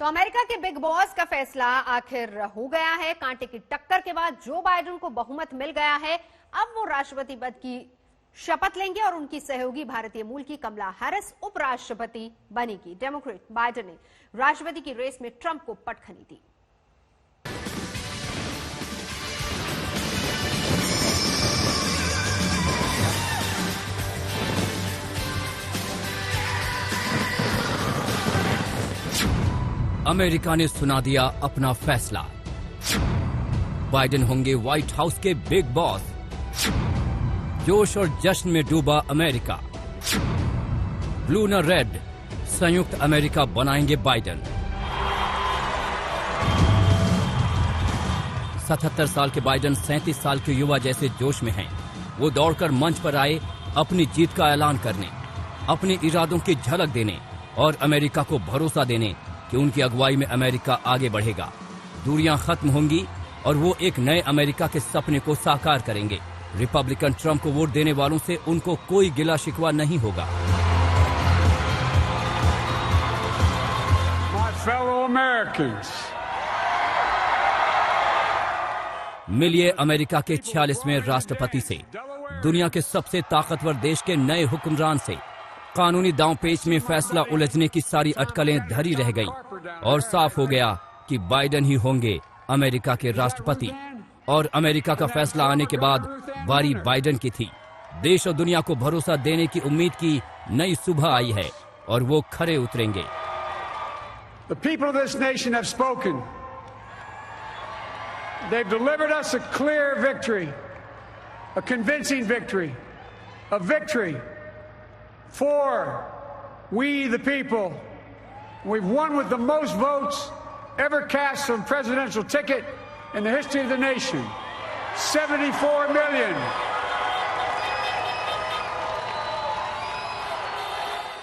तो अमेरिका के big boss का फैसला आखिर हो गया है। कांटे की टक्कर के बाद जो बाइडेन को बहुमत मिल गया है, अब वो राष्ट्रपति पद की शपथ लेंगे और उनकी सहयोगी भारतीय मूल की कमला हैरिस उपराष्ट्रपति बनेगी। डेमोक्रेट बाइडेन ने राष्ट्रपति की रेस में ट्रंप को पटखनी दी। अमेरिका ने सुना दिया अपना फैसला। बाइडेन होंगे व्हाइट हाउस के बिग बॉस। जोश और जश्न में डूबा अमेरिका। ब्लू न रेड, संयुक्त अमेरिका बनाएंगे बाइडेन। 77 साल के बाइडेन 37 साल के युवा जैसे जोश में हैं। वो दौड़कर मंच पर आए अपनी जीत का ऐलान करने, अपने इरादों की झलक देने और अमेरिका को भरोसा देने कि उनकी अगुवाई में अमेरिका आगे बढ़ेगा। दूरियां खत्म होंगी और वो एक नए अमेरिका के सपने को साकार करेंगे। रिपब्लिकन ट्रंप को वोट देने वालों से उनको कोई गिला शिकवा नहीं होगा। My fellow Americans. मिलिए अमेरिका के 46वें राष्ट्रपति से, दुनिया के सबसे ताकतवर देश के नए हुक्मरान से। कानूनी दांवपेच में फैसला उलझने की सारी अटकलें धरी रह गईं और साफ हो गया कि बाइडेन ही होंगे अमेरिका के राष्ट्रपति। और अमेरिका का फैसला आने के बाद बारी बाइडेन की थी। देश और दुनिया को भरोसा देने की उम्मीद की नई सुबह आई है और वो खरे उतरेंगे। The people of this nation have spoken. They've delivered us a clear victory, a convincing victory, a victory for we the people. We've won with the most votes ever cast on presidential ticket in the history of the nation. 74 million.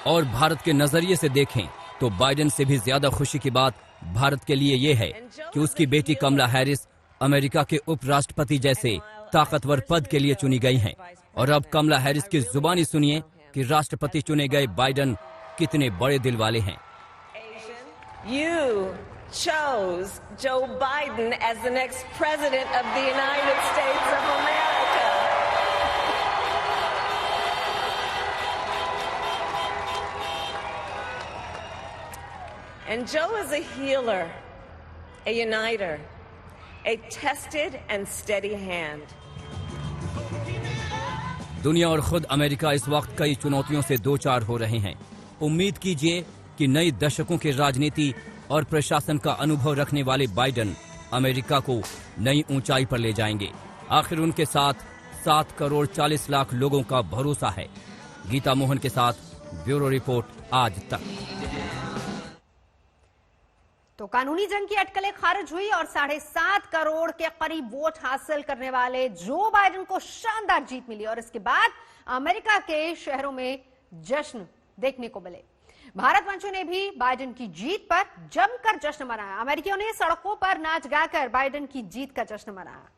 और भारत के नजरिए से देखें तो Biden से भी ज्यादा खुशी की बात भारत के लिए ये है कि उसकी बेटी कमला हैरिस अमेरिका के उपराष्ट्रपति जैसे ताकतवर पद के लिए चुनी गई हैं। और अब कमला हैरिस की जुबानी सुनिए कि राष्ट्रपति चुने गए बाइडेन कितने बड़े दिल वाले हैं। You chose Joe Biden as the next president of the United States of America. And Joe is a healer, a uniter, a tested and steady hand. दुनिया और खुद अमेरिका इस वक्त कई चुनौतियों से दो चार हो रहे हैं। उम्मीद कीजिए कि नई दशकों की राजनीति और प्रशासन का अनुभव रखने वाले बाइडेन अमेरिका को नई ऊंचाई पर ले जाएंगे। आखिर उनके साथ 7 करोड़ 40 लाख लोगों का भरोसा है। गीता मोहन के साथ ब्यूरो रिपोर्ट आज तक। तो कानूनी जंग की अटकलें खारिज हुई और 7.5 करोड़ के करीब वोट हासिल करने वाले जो बाइडेन को शानदार जीत मिली और इसके बाद अमेरिका के शहरों में जश्न देखने को मिले। भारत मंचों ने भी बाइडेन की जीत पर जमकर जश्न मनाया। अमेरिकियों ने सड़कों पर नाच गाकर बाइडेन की जीत का जश्न मनाया।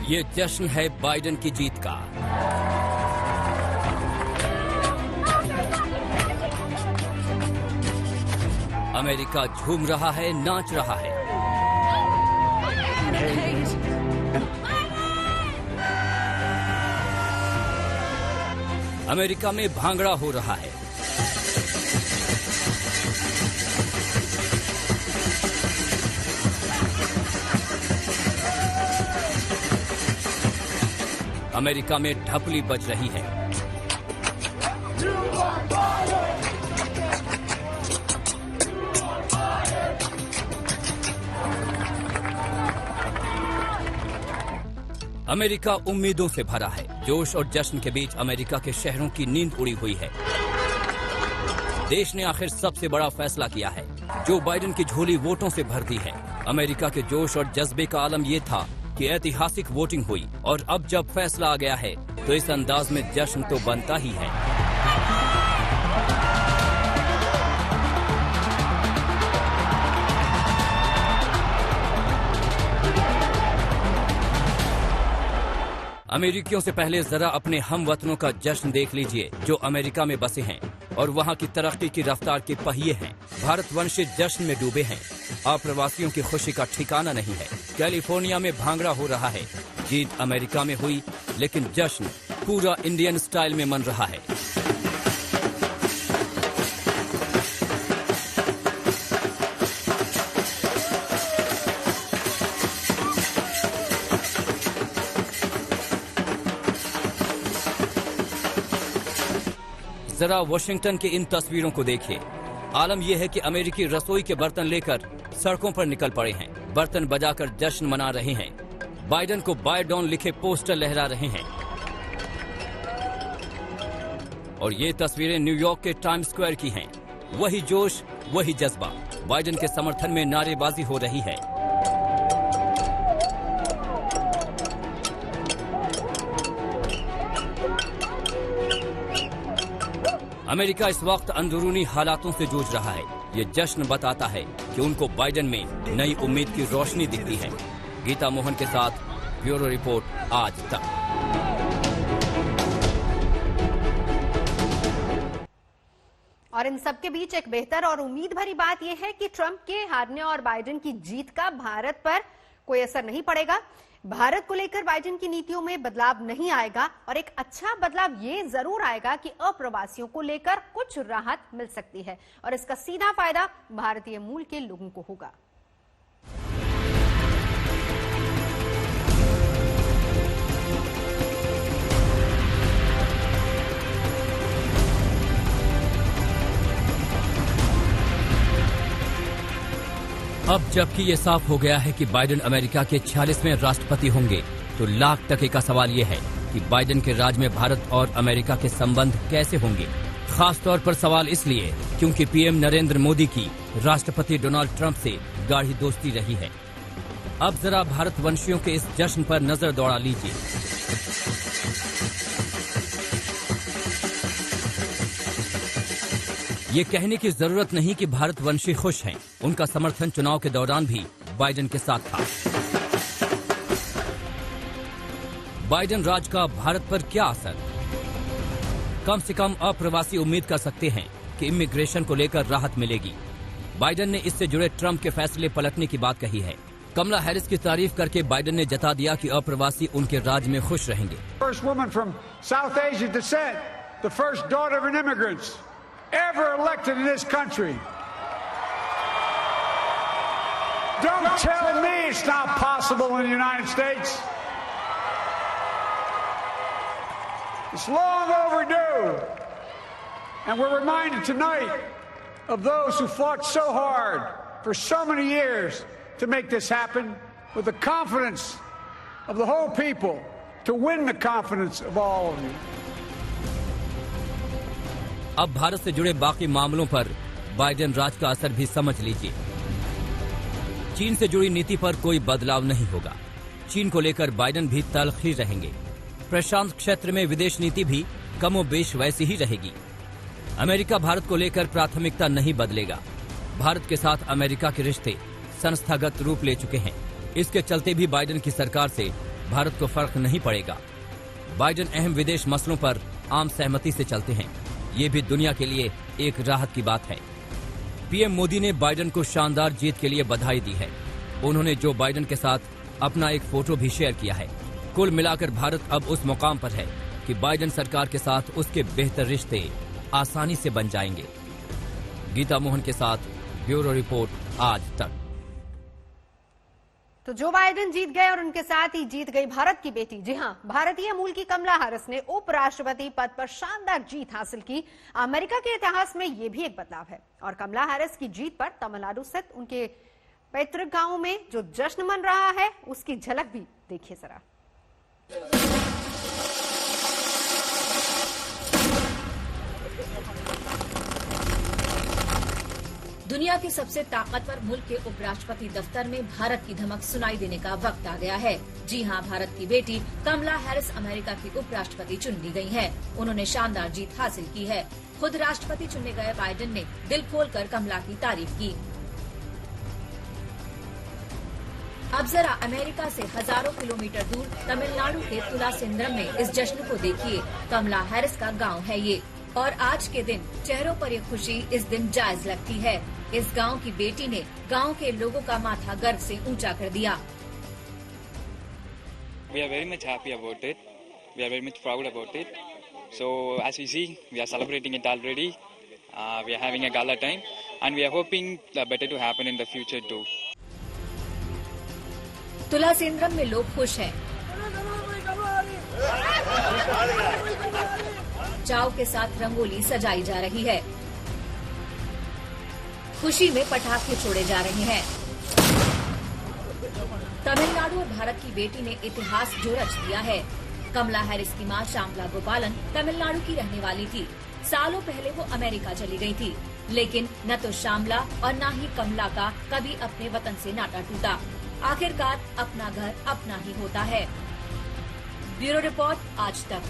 ये जश्न है बाइडेन की जीत का। अमेरिका झूम रहा है, नाच रहा है। अमेरिका में भांगड़ा हो रहा है। अमेरिका में ढपली बज रही है। अमेरिका उम्मीदों से भरा है। जोश और जश्न के बीच अमेरिका के शहरों की नींद उड़ी हुई है। देश ने आखिर सबसे बड़ा फैसला किया है। जो बाइडेन की झोली वोटों से भर दी है। अमेरिका के जोश और जज्बे का आलम ये था कि ऐतिहासिक वोटिंग हुई और अब जब फैसला आ गया है तो इस अंदाज में जश्न तो बनता ही है। अमेरिकियों से पहले जरा अपने हम वतनों का जश्न देख लीजिए जो अमेरिका में बसे हैं और वहाँ की तरक्की की रफ्तार के पहिए हैं। भारतवंशी जश्न में डूबे हैं। अप्रवासियों की खुशी का ठिकाना नहीं है। कैलिफोर्निया में भांगड़ा हो रहा है। जीत अमेरिका में हुई लेकिन जश्न पूरा इंडियन स्टाइल में मन रहा है। जरा वाशिंगटन की इन तस्वीरों को देखिए। आलम यह है कि अमेरिकी रसोई के बर्तन लेकर सड़कों पर निकल पड़े हैं। बर्तन बजाकर जश्न मना रहे हैं। बाइडेन को बाय डॉन लिखे पोस्टर लहरा रहे हैं। और ये तस्वीरें न्यूयॉर्क के टाइम्स स्क्वायर की हैं। वही जोश, वही जज्बा। बाइडेन के समर्थन में नारेबाजी हो रही है। अमेरिका इस वक्त अंदरूनी हालातों से जूझ रहा है। ये जश्न बताता है कि उनको बाइडेन में नई उम्मीद की रोशनी दिखती है। गीता मोहन के साथ ब्यूरो रिपोर्ट आज तक। और इन सबके बीच एक बेहतर और उम्मीद भरी बात यह है कि ट्रंप के हारने और बाइडेन की जीत का भारत पर कोई असर नहीं पड़ेगा। भारत को लेकर बाइडेन की नीतियों में बदलाव नहीं आएगा और एक अच्छा बदलाव ये जरूर आएगा कि अप्रवासियों को लेकर कुछ राहत मिल सकती है और इसका सीधा फायदा भारतीय मूल के लोगों को होगा। अब जबकि ये साफ हो गया है कि बाइडेन अमेरिका के 46वें राष्ट्रपति होंगे तो लाख टके का सवाल ये है कि बाइडेन के राज में भारत और अमेरिका के संबंध कैसे होंगे। खास तौर पर सवाल इसलिए क्योंकि पीएम नरेंद्र मोदी की राष्ट्रपति डोनाल्ड ट्रंप से गाढ़ी दोस्ती रही है। अब जरा भारतवंशियों के इस जश्न पर नजर दौड़ा लीजिए। ये कहने की जरूरत नहीं कि भारतवंशी खुश हैं। उनका समर्थन चुनाव के दौरान भी बाइडेन के साथ था। बाइडेन राज का भारत पर क्या असर? कम से कम अप्रवासी उम्मीद कर सकते हैं कि इमिग्रेशन को लेकर राहत मिलेगी। बाइडेन ने इससे जुड़े ट्रंप के फैसले पलटने की बात कही है। कमला हैरिस की तारीफ करके बाइडेन ने जता दिया कि अप्रवासी उनके राज में खुश रहेंगे। Ever elected in this country. Don't tell me it's not possible in the United States. It's long overdue. And we're reminded tonight of those who fought so hard for so many years to make this happen with the confidence of the whole people, to win the confidence of all of you. अब भारत से जुड़े बाकी मामलों पर Biden राज का असर भी समझ लीजिए। चीन से जुड़ी नीति पर कोई बदलाव नहीं होगा। चीन को लेकर बाइडेन भी तल्ख ही रहेंगे। प्रशांत क्षेत्र में विदेश नीति भी कमोबेश वैसी ही रहेगी। अमेरिका भारत को लेकर प्राथमिकता नहीं बदलेगा। भारत के साथ अमेरिका के रिश्ते संस्थागत रूप ले चुके हैं। इसके चलते भी बाइडेन की सरकार से भारत को फर्क नहीं पड़ेगा। बाइडेन अहम विदेश मसलों पर आम सहमति से चलते हैं। ये भी दुनिया के लिए एक राहत की बात है। पीएम मोदी ने बाइडेन को शानदार जीत के लिए बधाई दी है। उन्होंने जो बाइडेन के साथ अपना एक फोटो भी शेयर किया है। कुल मिलाकर भारत अब उस मुकाम पर है कि बाइडेन सरकार के साथ उसके बेहतर रिश्ते आसानी से बन जाएंगे। गीता मोहन के साथ ब्यूरो रिपोर्ट आज तक। तो जो बाइडेन जीत गए और उनके साथ ही जीत गई भारत की बेटी। जी हां, भारतीय मूल की कमला हैरिस ने उपराष्ट्रपति पद पर शानदार जीत हासिल की। अमेरिका के इतिहास में यह भी एक बदलाव है और कमला हैरिस की जीत पर तमिलनाडु स्थित उनके पैतृक गांव में जो जश्न मन रहा है उसकी झलक भी देखिए जरा। दुनिया के सबसे ताकतवर मुल्क के उपराष्ट्रपति दफ्तर में भारत की धमक सुनाई देने का वक्त आ गया है। जी हां, भारत की बेटी कमला हैरिस अमेरिका की उपराष्ट्रपति चुन ली गई हैं। उन्होंने शानदार जीत हासिल की है। खुद राष्ट्रपति चुनने गए बाइडेन ने दिल खोलकर कमला की तारीफ की। अब जरा अमेरिका से हजारों किलोमीटर दूर तमिलनाडु के तुलासिंद्रम में इस जश्न को देखिए। कमला हैरिस का गांव है ये, और आज के दिन चेहरों पर ये खुशी इस दिन जायज लगती है। इस गांव की बेटी ने गांव के लोगों का माथा गर्व से ऊंचा कर दिया। We are very much happy about it. We are very much proud about it. So as we see, we are celebrating it already. We are having a gala time, and we are hoping better to happen in the future too. तुलासिंद्रम में लोग खुश हैं। चाव के साथ रंगोली सजाई जा रही है। खुशी में पटाखे छोड़े जा रहे हैं। तमिलनाडु और भारत की बेटी ने इतिहास जो रच दिया है। कमला हैरिस की मां श्यामला गोपालन तमिलनाडु की रहने वाली थी। सालों पहले वो अमेरिका चली गई थी, लेकिन न तो श्यामला और न ही कमला का कभी अपने वतन से नाता टूटा। आखिरकार अपना घर अपना ही होता है। ब्यूरो रिपोर्ट, आज तक।